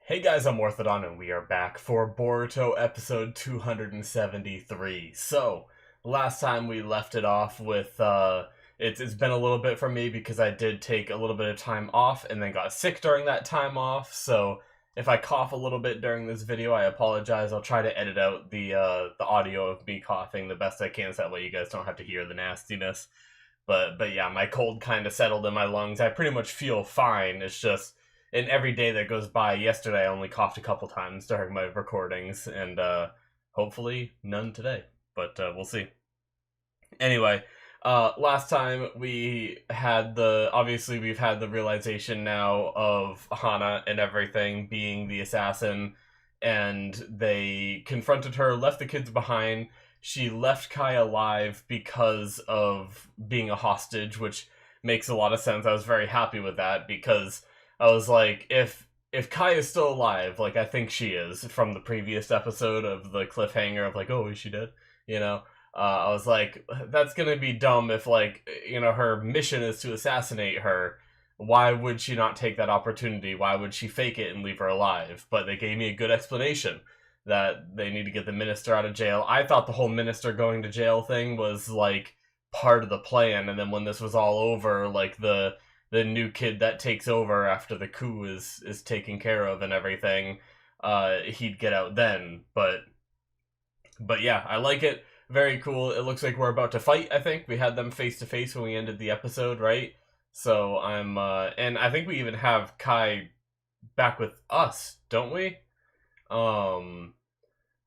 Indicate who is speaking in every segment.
Speaker 1: Hey guys, I'm Morthadon, and we are back for Boruto episode 273. So, last time we left it off with, it's been a little bit for me because I did take a little bit of time off and then got sick during that time off, so if I cough a little bit during this video, I apologize. I'll try to edit out the audio of me coughing the best I can so that way you guys don't have to hear the nastiness. But yeah, my cold kind of settled in my lungs. I pretty much feel fine. It's just in every day that goes by. Yesterday, I only coughed a couple times during my recordings, and hopefully none today. But we'll see. Anyway, last time we had obviously we've had the realization now of Hana and everything being the assassin, and they confronted her, left the kids behind. She left Kai alive because of being a hostage, which makes a lot of sense. I was very happy with that because I was like, if Kai is still alive, like I think she is from the previous episode of the cliffhanger of like, oh, is she dead? You know, I was like, that's gonna be dumb if her mission is to assassinate her. Why would she not take that opportunity? Why would she fake it and leave her alive? But they gave me a good explanation that they need to get the minister out of jail. I thought the whole minister going to jail thing was like part of the plan, and then when this was all over, like the new kid that takes over after the coup is taken care of and everything, he'd get out then. But yeah, I like it. Very cool. It looks like we're about to fight. I think we had them face to face when we ended the episode, right? So and I think we even have Kai back with us, don't we? Um,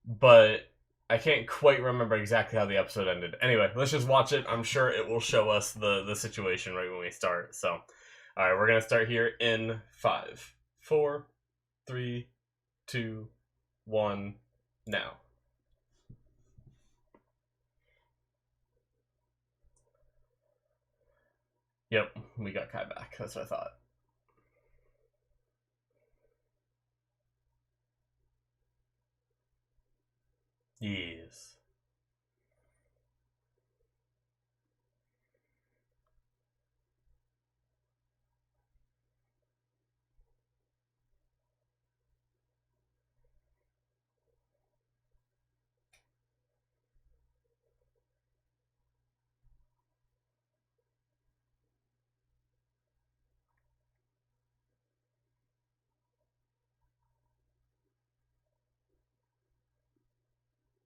Speaker 1: but I can't quite remember exactly how the episode ended. Anyway, let's just watch it. I'm sure it will show us the situation right when we start. So, all right, we're gonna start here in 5, 4, 3, 2, 1, now. Yep, we got Kai back. That's what I thought. Yes.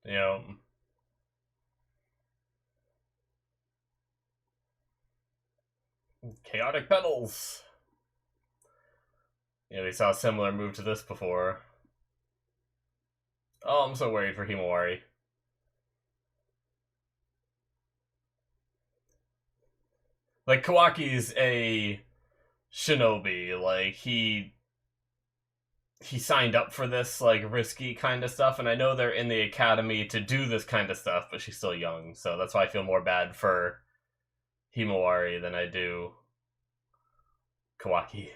Speaker 1: You know, chaotic petals. Yeah, we saw a similar move to this before. Oh, I'm so worried for Himawari. Like, Kawaki's a shinobi. Like, he signed up for this, like, risky kind of stuff, and I know they're in the academy to do this kind of stuff, but she's still young, so that's why I feel more bad for Himawari than I do Kawaki.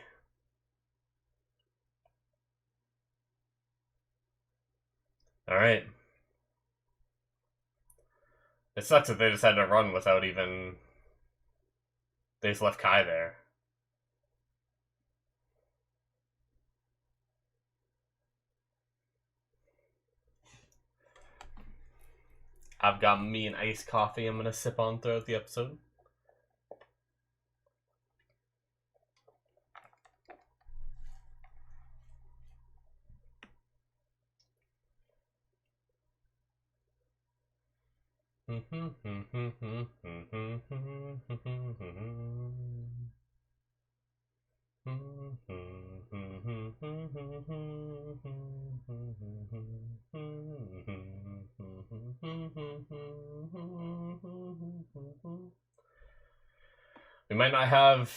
Speaker 1: Alright. It sucks that they just had to run without even... They just left Kai there. I've got me an iced coffee I'm gonna sip on throughout the episode. We might not have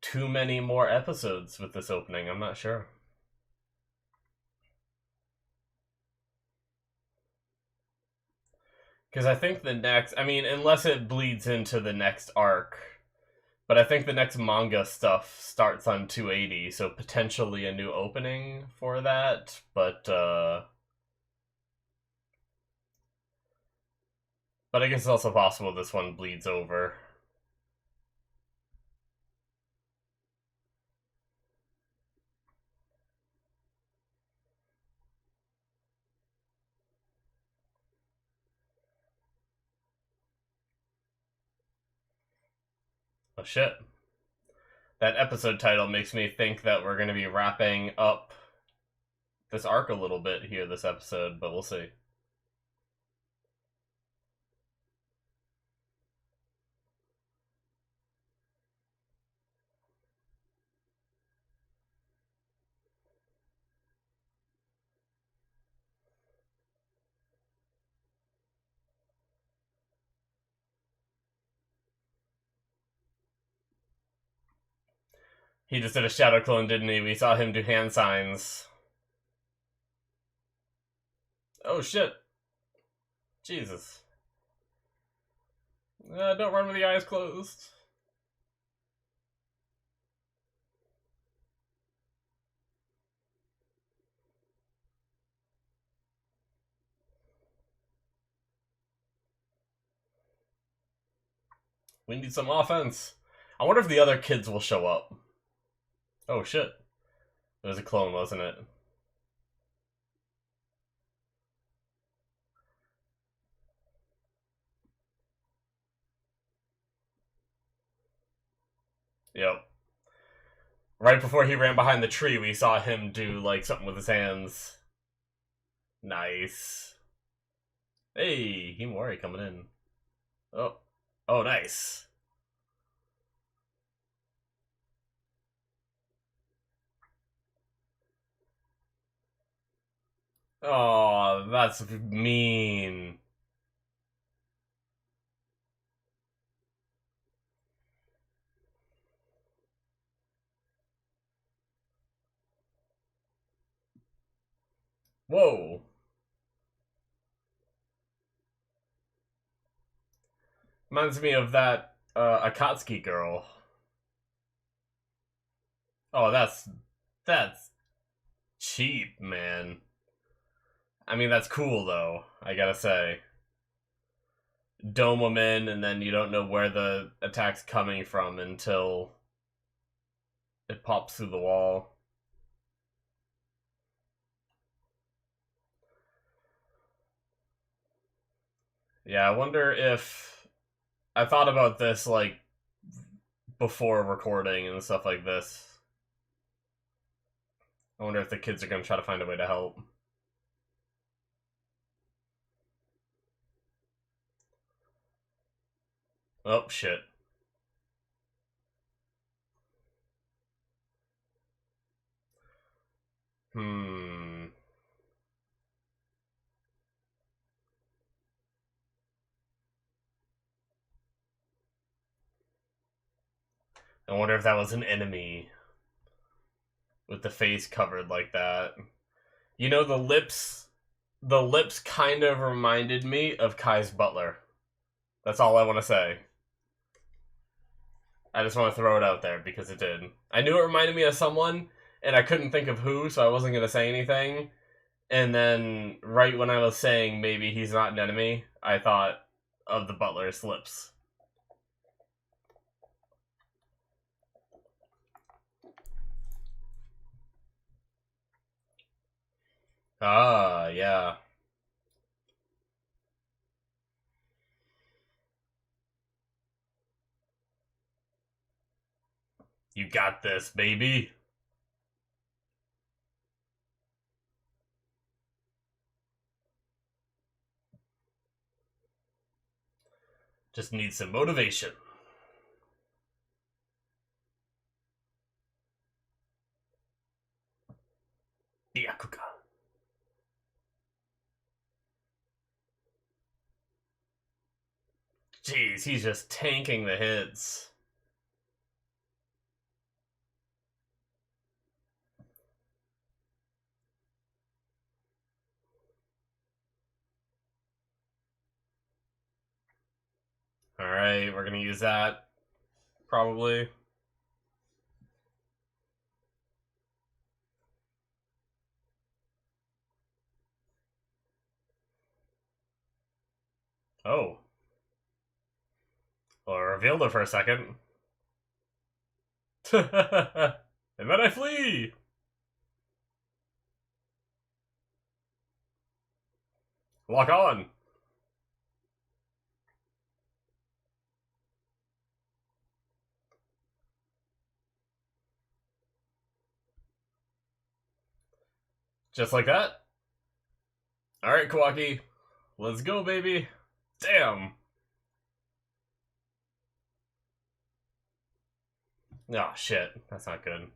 Speaker 1: too many more episodes with this opening, I'm not sure. Because I think the next, I mean, unless it bleeds into the next arc, but I think the next manga stuff starts on 280, so potentially a new opening for that, but I guess it's also possible this one bleeds over. Oh shit. That episode title makes me think that we're going to be wrapping up this arc a little bit here this episode, but we'll see. He just did a shadow clone, didn't he? We saw him do hand signs. Oh shit. Jesus. Don't run with the eyes closed. We need some offense. I wonder if the other kids will show up. Oh shit. It was a clone, wasn't it? Yep. Right before he ran behind the tree, we saw him do, like, something with his hands. Nice. Hey, Himori coming in. Oh. Oh, nice. Oh, that's mean. Whoa. Reminds me of that Akatsuki girl. Oh, that's cheap, man. I mean, that's cool though, I gotta say. Dome them in, and then you don't know where the attack's coming from until it pops through the wall. Yeah, I wonder if... I thought about this, like, before recording and stuff like this. I wonder if the kids are gonna try to find a way to help. Oh, shit. Hmm. I wonder if that was an enemy with the face covered like that. You know, the lips kind of reminded me of Kai's butler. That's all I want to say. I just want to throw it out there because it did. I knew it reminded me of someone, and I couldn't think of who, so I wasn't going to say anything. And then, right when I was saying maybe he's not an enemy, I thought of the butler's lips. Ah, yeah. You got this, baby. Just need some motivation. Byakuga. Jeez, he's just tanking the hits. Alright, we're gonna use that. Probably. Oh. Well, I revealed it for a second. And then I flee! Lock on! Just like that. Alright, Kawaki. Let's go, baby. Damn. Oh, shit. That's not good.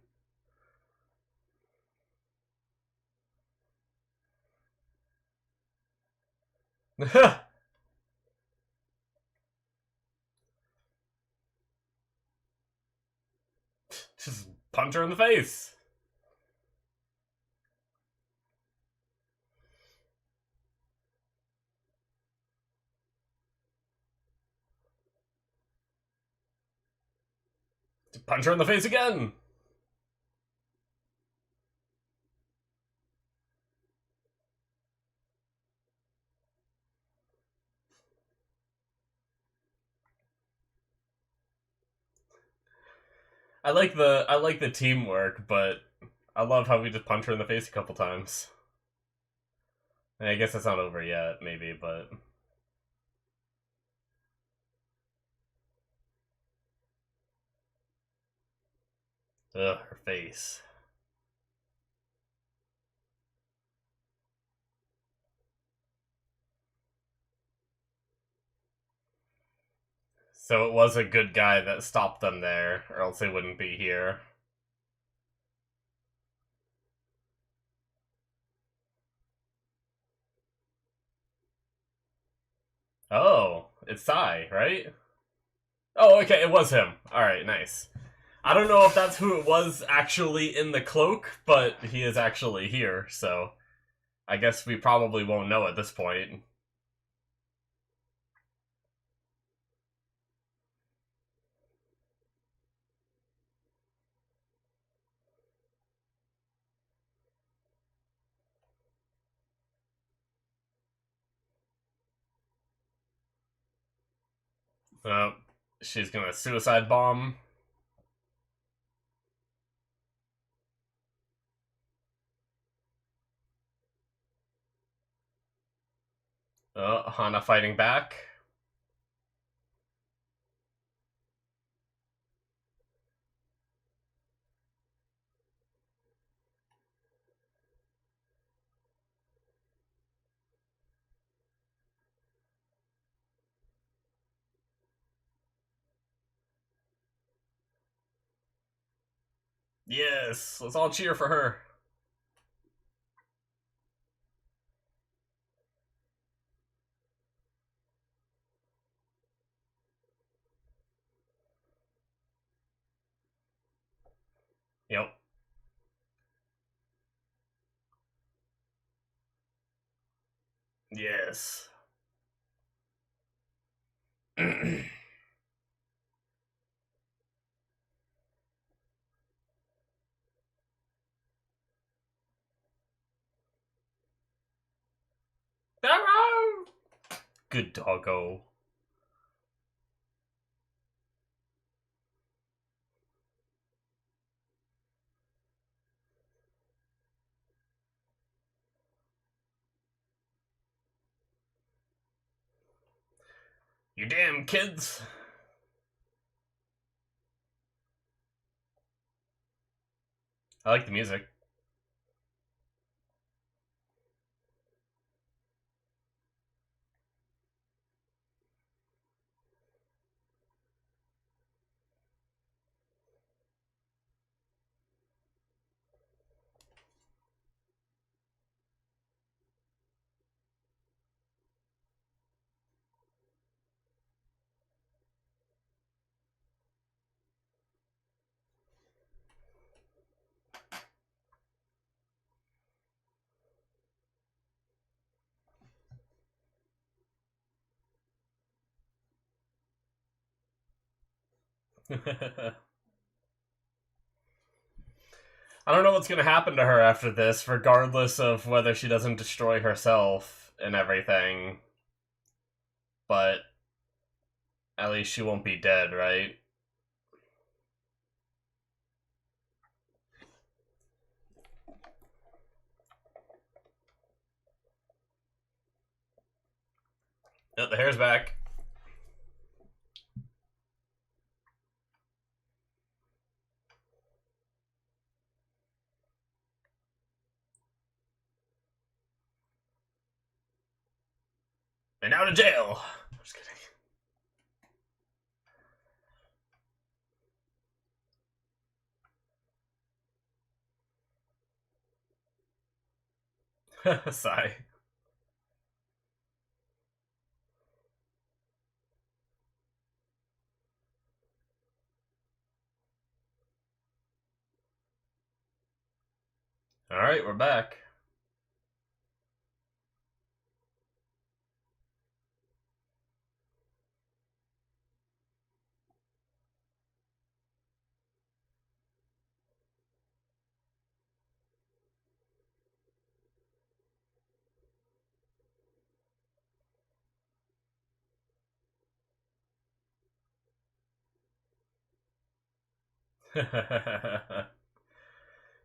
Speaker 1: Just punch her in the face. Punch her in the face again. I like the teamwork, but I love how we just punch her in the face a couple times. I guess it's not over yet, maybe, but ugh, her face. So it was a good guy that stopped them there, or else they wouldn't be here. Oh, it's Sai, right? Oh, okay, it was him. Alright, nice. I don't know if that's who it was actually in the cloak, but he is actually here, so I guess we probably won't know at this point. Uh, she's gonna suicide bomb. Hana fighting back. Yes, let's all cheer for her. Yep. Yes. Good doggo. You damn kids. I like the music. I don't know what's gonna happen to her after this, regardless of whether she doesn't destroy herself and everything. But at least she won't be dead, right? Oh, the hair's back. And out of jail. Just kidding. Sigh. Alright, we're back.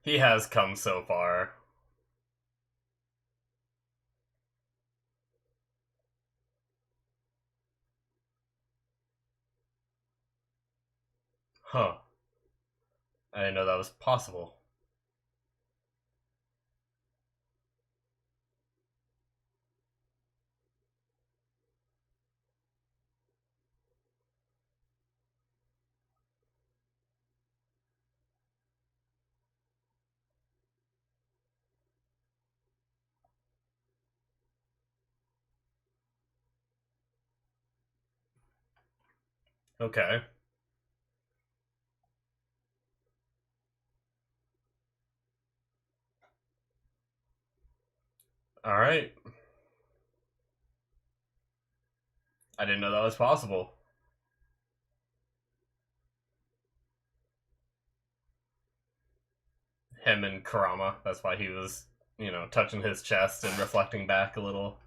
Speaker 1: He has come so far. Huh. I didn't know that was possible. Okay. Alright. I didn't know that was possible. Him and Kurama. That's why he was, touching his chest and reflecting back a little.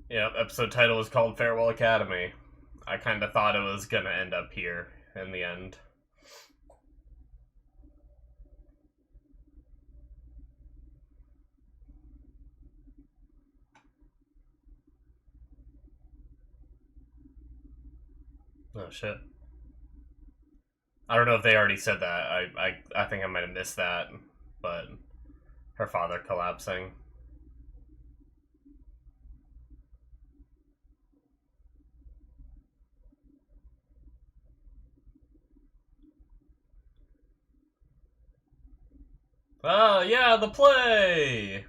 Speaker 1: Yep, episode title was called Farewell Academy. I kind of thought it was gonna end up here in the end. Oh shit. I don't know if they already said that. I think I might have missed that, but her father collapsing. Oh yeah, the play.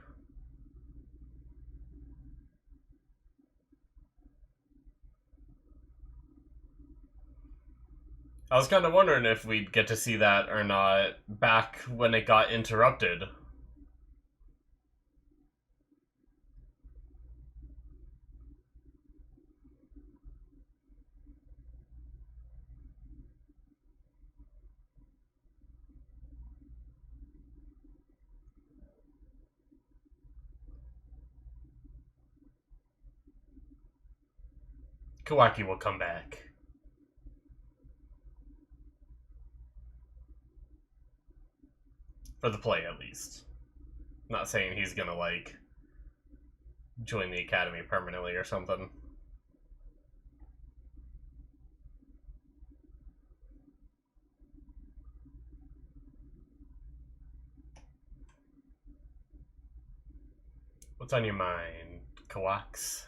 Speaker 1: I was kind of wondering if we'd get to see that or not back when it got interrupted. Kawaki will come back. For the play, at least. Not saying he's gonna, join the academy permanently or something. What's on your mind, Kawaks?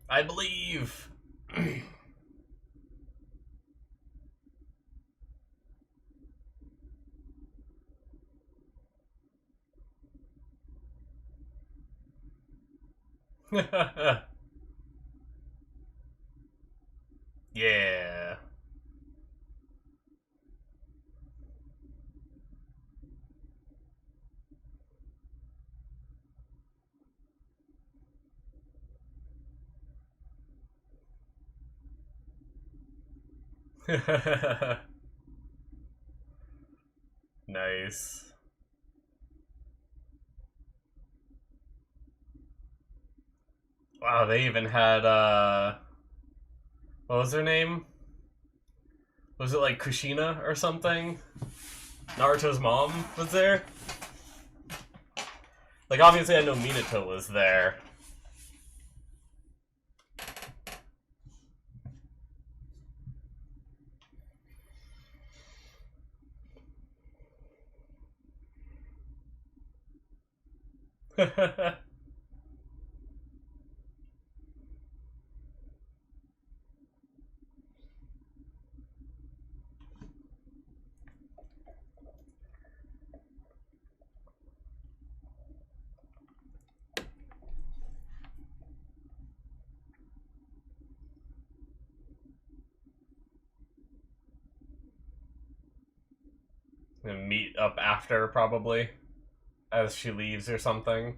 Speaker 1: I believe! Yeah. Nice. Wow, they even had what was her name? Was it like Kushina or something? Naruto's mom was there? Like, obviously I know Minato was there. And meet up after, probably, as she leaves or something.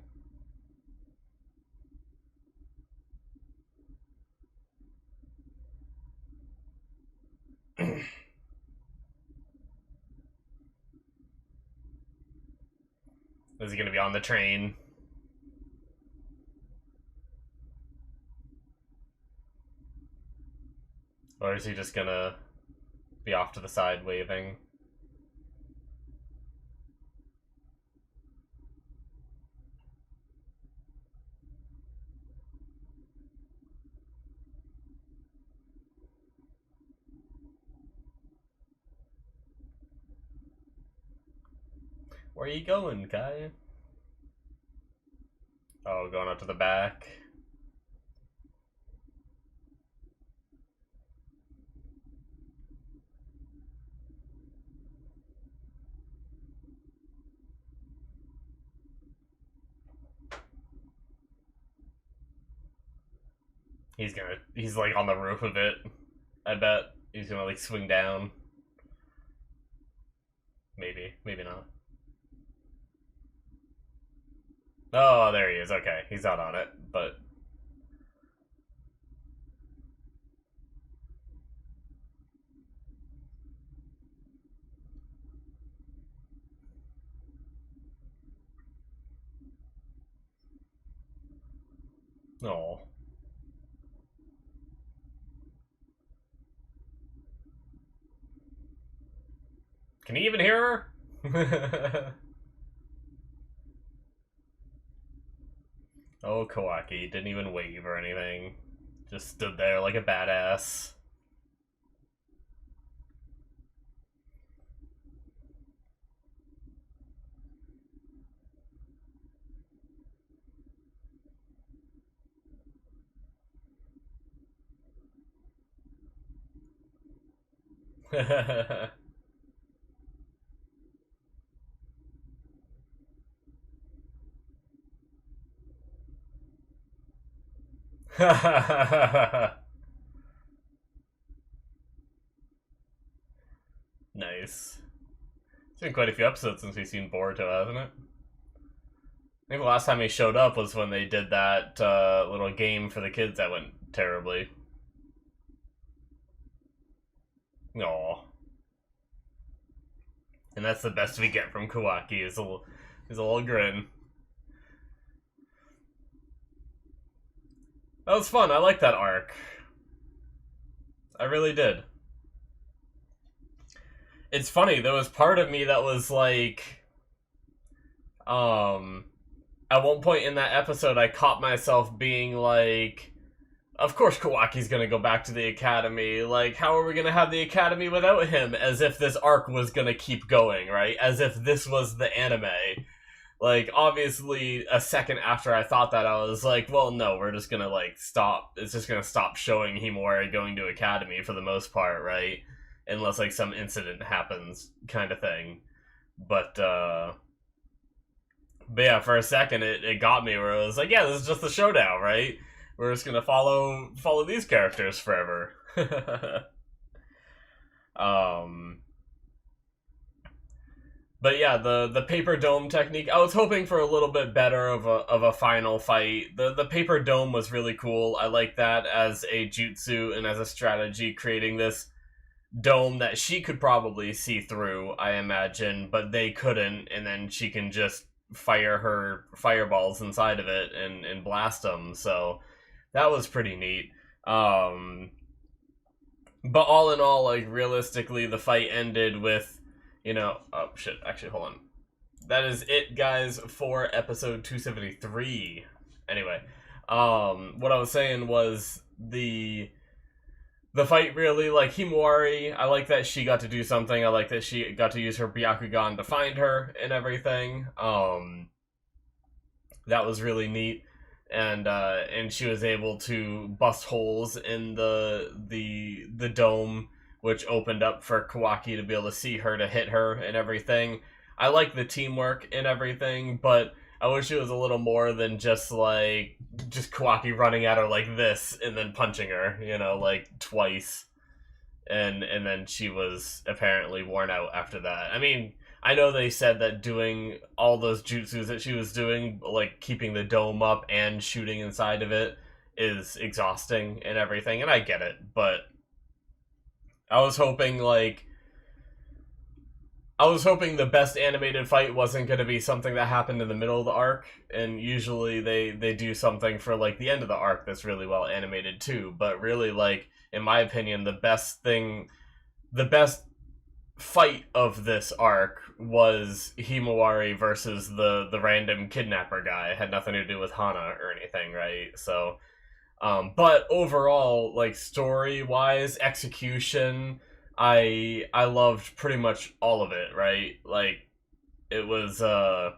Speaker 1: Is he gonna be on the train? Or is he just gonna be off to the side waving? Where are you going, Kai? Oh, going up to the back. He's like on the roof of it. I bet he's gonna like swing down. Maybe, maybe not. Oh, there he is. Okay, he's not on it, but no. Can he even hear her? Oh, Kawaki didn't even wave or anything. Just stood there like a badass. Nice. It's been quite a few episodes since we've seen Boruto, hasn't it? I think the last time he showed up was when they did that little game for the kids that went terribly. Aww. And that's the best we get from Kawaki, is a little grin. That was fun. I like that arc. I really did. It's funny, there was part of me that was like, at one point in that episode, I caught myself being like, of course Kawaki's gonna go back to the academy. Like, how are we gonna have the academy without him? As if this arc was gonna keep going, right? As if this was the anime. Like, obviously, a second after I thought that, I was like, well, no, we're just gonna, like, stop. It's just gonna stop showing Himori going to academy for the most part, right? Unless, like, some incident happens, kind of thing. But yeah, for a second, it got me where it was like, yeah, this is just the showdown, right? We're just gonna follow these characters forever. But yeah, the paper dome technique. I was hoping for a little bit better of a final fight. The paper dome was really cool. I like that as a jutsu and as a strategy, creating this dome that she could probably see through, I imagine, but they couldn't, and then she can just fire her fireballs inside of it and blast them. So that was pretty neat. Um, but all in all, like, realistically, the fight ended with, oh shit, actually, hold on. That is it, guys, for episode 273. Anyway, what I was saying was the fight really, like, Himawari, I like that she got to do something. I like that she got to use her Byakugan to find her and everything. That was really neat. And she was able to bust holes in the dome, which opened up for Kawaki to be able to see her, to hit her and everything. I like the teamwork and everything, but I wish it was a little more than just Kawaki running at her like this and then punching her, like twice. And then she was apparently worn out after that. I mean, I know they said that doing all those jutsus that she was doing, like keeping the dome up and shooting inside of it, is exhausting and everything, and I get it, but I was hoping the best animated fight wasn't going to be something that happened in the middle of the arc, and usually they do something for like the end of the arc that's really well animated too, but really, like, in my opinion, the best fight of this arc was Himawari versus the random kidnapper guy. It had nothing to do with Hana or anything, right? So, but overall, like, story-wise, execution, I loved pretty much all of it, right? Like, it was, I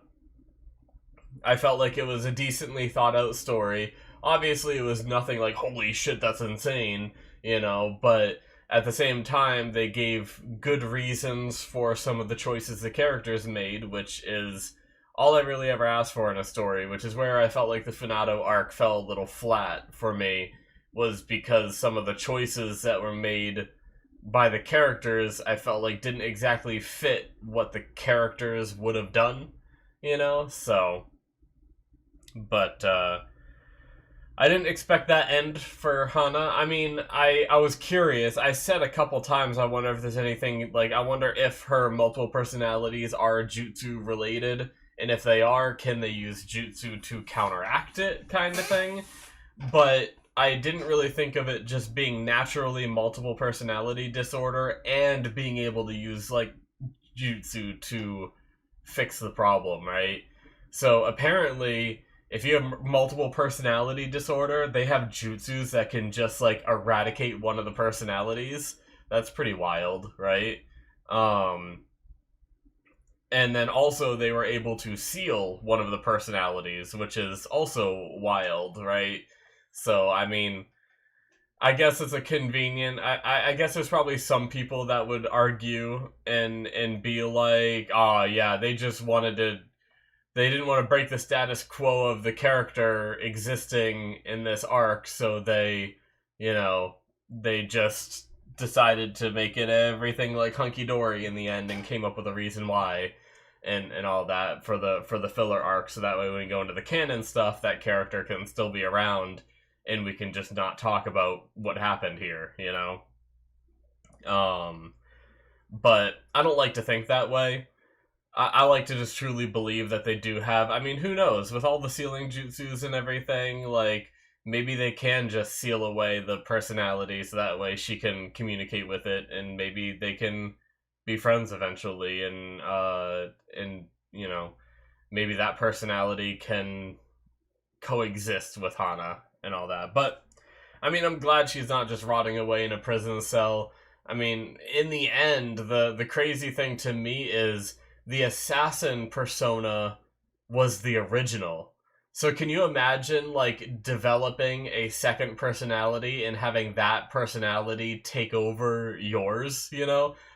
Speaker 1: felt like it was a decently thought-out story. Obviously, it was nothing like, holy shit, that's insane, but at the same time, they gave good reasons for some of the choices the characters made, which is all I really ever asked for in a story, which is where I felt like the Finado arc fell a little flat for me, was because some of the choices that were made by the characters, I felt like didn't exactly fit what the characters would have done, so, but, I didn't expect that end for Hana. I mean, I was curious. I said a couple times, I wonder if there's anything, like, I wonder if her multiple personalities are jutsu related, and if they are, can they use jutsu to counteract it, kind of thing. But I didn't really think of it just being naturally multiple personality disorder and being able to use, like, jutsu to fix the problem, right? So apparently, if you have multiple personality disorder, they have jutsus that can just, like, eradicate one of the personalities. That's pretty wild, right? And then also they were able to seal one of the personalities, which is also wild, right? So, I mean, I guess it's a convenient... I guess there's probably some people that would argue and be like, oh, yeah, they just wanted to... They didn't want to break the status quo of the character existing in this arc, so they just decided to make it everything like hunky-dory in the end and came up with a reason why and all that for the filler arc, so that way when we go into the canon stuff, that character can still be around and we can just not talk about what happened here, But I don't like to think that way. I like to just truly believe that they do have... I mean, who knows? With all the sealing jutsus and everything, like, maybe they can just seal away the personality so that way she can communicate with it, and maybe they can be friends eventually, and maybe that personality can coexist with Hana and all that. But, I mean, I'm glad she's not just rotting away in a prison cell. I mean, in the end, the crazy thing to me is the assassin persona was the original. So can you imagine, like, developing a second personality and having that personality take over yours,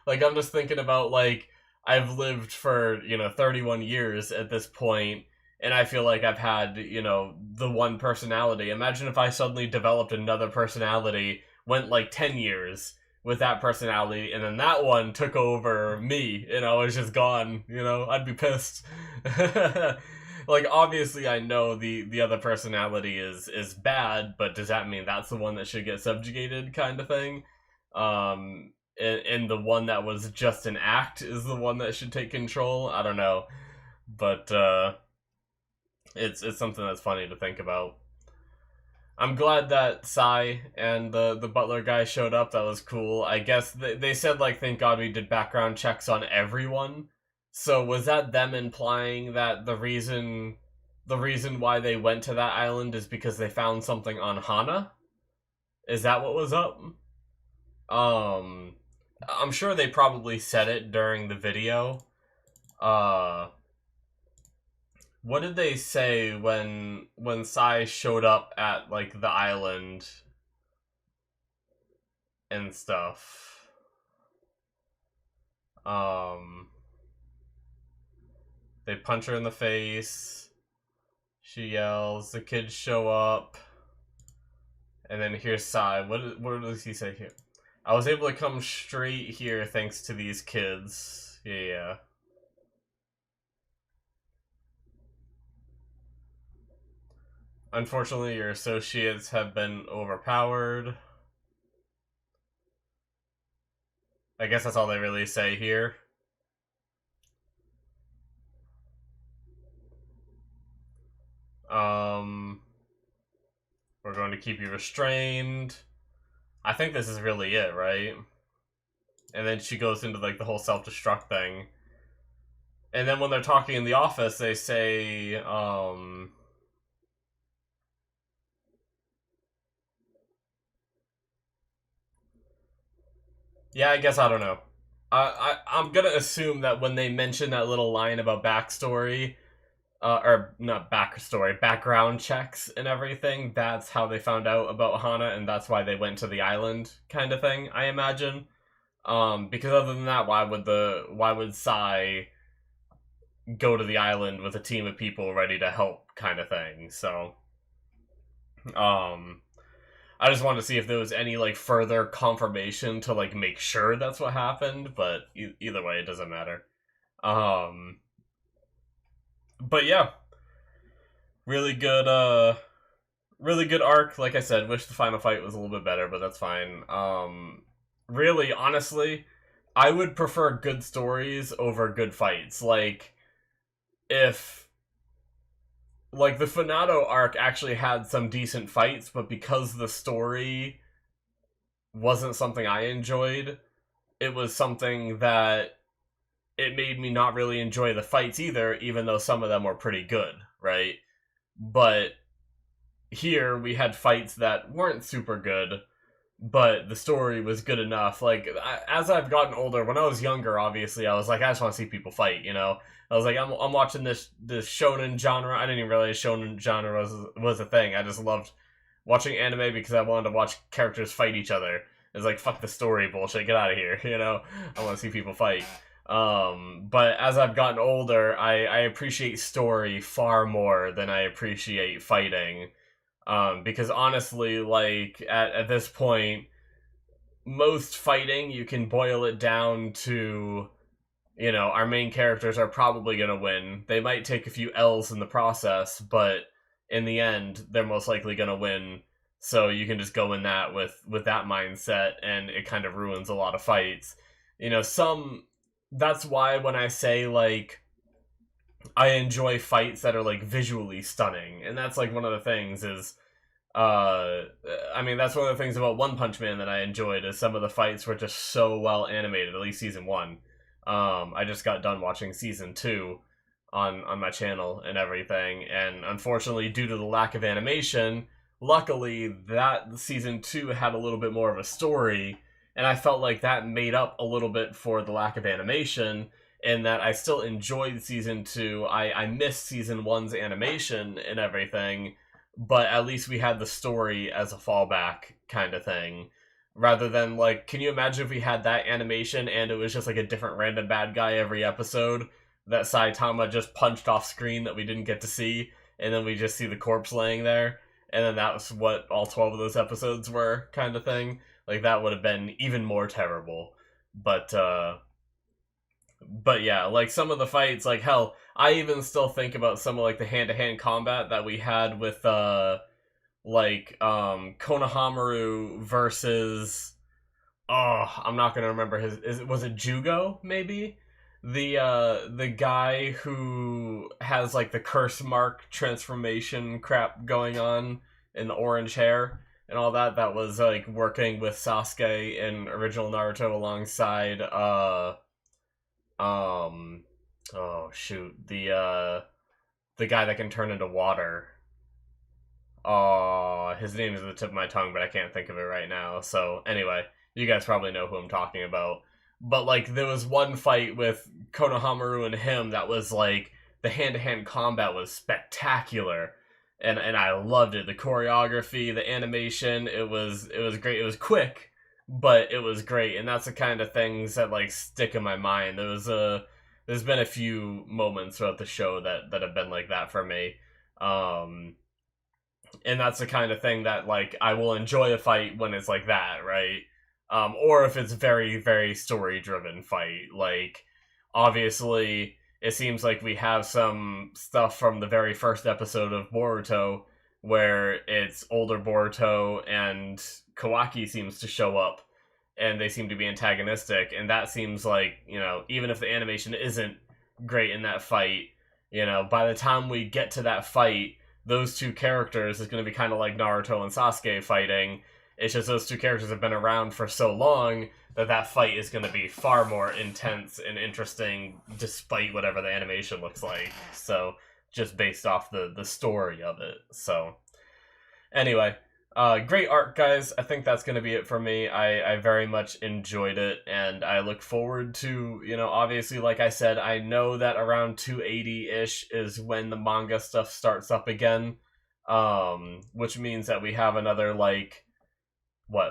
Speaker 1: Like, I'm just thinking about, like, I've lived for, 31 years at this point, and I feel like I've had, the one personality. Imagine if I suddenly developed another personality, went, like, 10 years with that personality, and then that one took over me, was just gone, I'd be pissed. Like, obviously I know the other personality is bad, but does that mean that's the one that should get subjugated, kind of thing? and the one that was just an act is the one that should take control. I don't know, but it's something that's funny to think about. I'm glad that Sai and the butler guy showed up. That was cool. I guess they said, like, thank God we did background checks on everyone. So was that them implying that the reason why they went to that island is because they found something on Hana? Is that what was up? I'm sure they probably said it during the video. What did they say when Sai showed up at, like, the island and stuff? They punch her in the face. She yells. The kids show up. And then here's Sai. What does he say here? I was able to come straight here thanks to these kids. Yeah. Unfortunately, your associates have been overpowered. I guess that's all they really say here. We're going to keep you restrained. I think this is really it, right? And then she goes into, like, the whole self-destruct thing. And then when they're talking in the office, they say, yeah, I guess I don't know. I'm gonna assume that when they mention that little line about backstory, or not backstory, background checks and everything, that's how they found out about Hana, and that's why they went to the island, kind of thing, I imagine. Because other than that, why would Sai go to the island with a team of people ready to help, kind of thing? So, I just wanted to see if there was any, like, further confirmation to, like, make sure that's what happened, but either way, it doesn't matter. But yeah, really good arc. Like I said, wish the final fight was a little bit better, but that's fine. Really, honestly, I would prefer good stories over good fights. Like, if, like, the Finado arc actually had some decent fights, but because the story wasn't something I enjoyed, it was something that it made me not really enjoy the fights either, even though some of them were pretty good, right? But here we had fights that weren't super good, but the story was good enough. Like, as I've gotten older, when I was younger, obviously, I was like, I just want to see people fight, you know? I was like, I'm watching this shonen genre. I didn't even realize shonen genre was a thing. I just loved watching anime because I wanted to watch characters fight each other. It's like, fuck the story bullshit, get out of here, you know? I want to see people fight. But as I've gotten older, I appreciate story far more than I appreciate fighting. Because honestly, like, at this point, most fighting, you can boil it down to, you know, our main characters are probably gonna win. They might take a few L's in the process, but in the end, they're most likely gonna win. So you can just go in that with that mindset, and it kind of ruins a lot of fights. You know, that's why when I say, like, I enjoy fights that are, like, visually stunning, and that's, like, one of the things is, I mean, that's one of the things about One Punch Man that I enjoyed, is some of the fights were just so well animated, at least season 1. I just got done watching season 2 on my channel and everything, and unfortunately, due to the lack of animation, luckily, that season 2 had a little bit more of a story, and I felt like that made up a little bit for the lack of animation, in that I still enjoyed season 2. I missed season 1's animation and everything, but at least we had the story as a fallback kind of thing. Rather than, like, can you imagine if we had that animation and it was just, like, a different random bad guy every episode that Saitama just punched off screen that we didn't get to see, and then we just see the corpse laying there, and then that was what all 12 of those episodes were, kind of thing? Like, that would have been even more terrible. But yeah, like, some of the fights, like, hell, I even still think about some of, like, the hand-to-hand combat that we had with, like, Konohamaru versus, Oh, I'm not gonna remember was it Jugo, maybe? The guy who has like the curse mark transformation crap going on in the orange hair and all that, that was like working with Sasuke in original Naruto alongside um oh shoot, the guy that can turn into water. Oh, his name is at the tip of my tongue, but I can't think of it right now. So anyway, you guys probably know who I'm talking about. But like, there was one fight with Konohamaru and him that was like the hand-to-hand combat was spectacular, and I loved it. The choreography, the animation, it was great. It was quick, but it was great, and that's the kind of things that like stick in my mind. There's been a few moments throughout the show that have been like that for me. Um, and that's the kind of thing that like I will enjoy a fight when it's like that, right? Or if it's very very story driven fight. Like obviously, it seems like we have some stuff from the very first episode of Boruto where it's older Boruto and Kawaki seems to show up and they seem to be antagonistic, and that seems like, even if the animation isn't great in that fight, by the time we get to that fight, those two characters is going to be kind of like Naruto and Sasuke fighting. It's just those two characters have been around for so long that that fight is going to be far more intense and interesting, despite whatever the animation looks like. So, just based off the story of it. So, anyway, great art, guys. I think that's going to be it for me. I very much enjoyed it, and I look forward to, obviously, like I said, I know that around 280-ish is when the manga stuff starts up again, which means that we have another, like,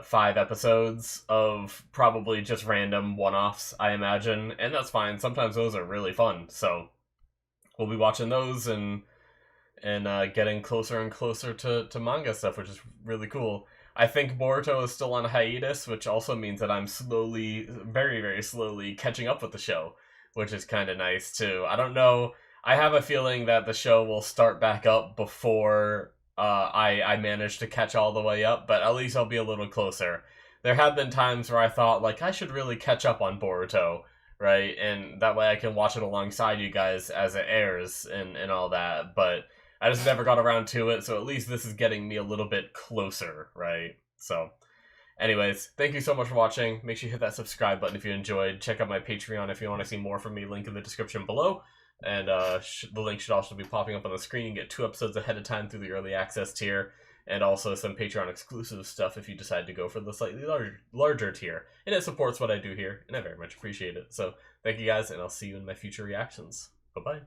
Speaker 1: 5 episodes of probably just random one-offs, I imagine, and that's fine. Sometimes those are really fun, so we'll be watching those and getting closer and closer to manga stuff, which is really cool. I think Boruto is still on hiatus, which also means that I'm slowly, very, very slowly catching up with the show, which is kind of nice, too. I don't know. I have a feeling that the show will start back up before I manage to catch all the way up, but at least I'll be a little closer. There have been times where I thought, like, I should really catch up on Boruto, right? And that way I can watch it alongside you guys as it airs and all that, but I just never got around to it, so at least this is getting me a little bit closer, right? So, anyways, thank you so much for watching. Make sure you hit that subscribe button if you enjoyed. Check out my Patreon if you want to see more from me. Link in the description below. And the link should also be popping up on the screen. You get 2 episodes ahead of time through the early access tier, and also some Patreon exclusive stuff if you decide to go for the slightly larger tier. And it supports what I do here, and I very much appreciate it. So, thank you guys, and I'll see you in my future reactions. Bye-bye.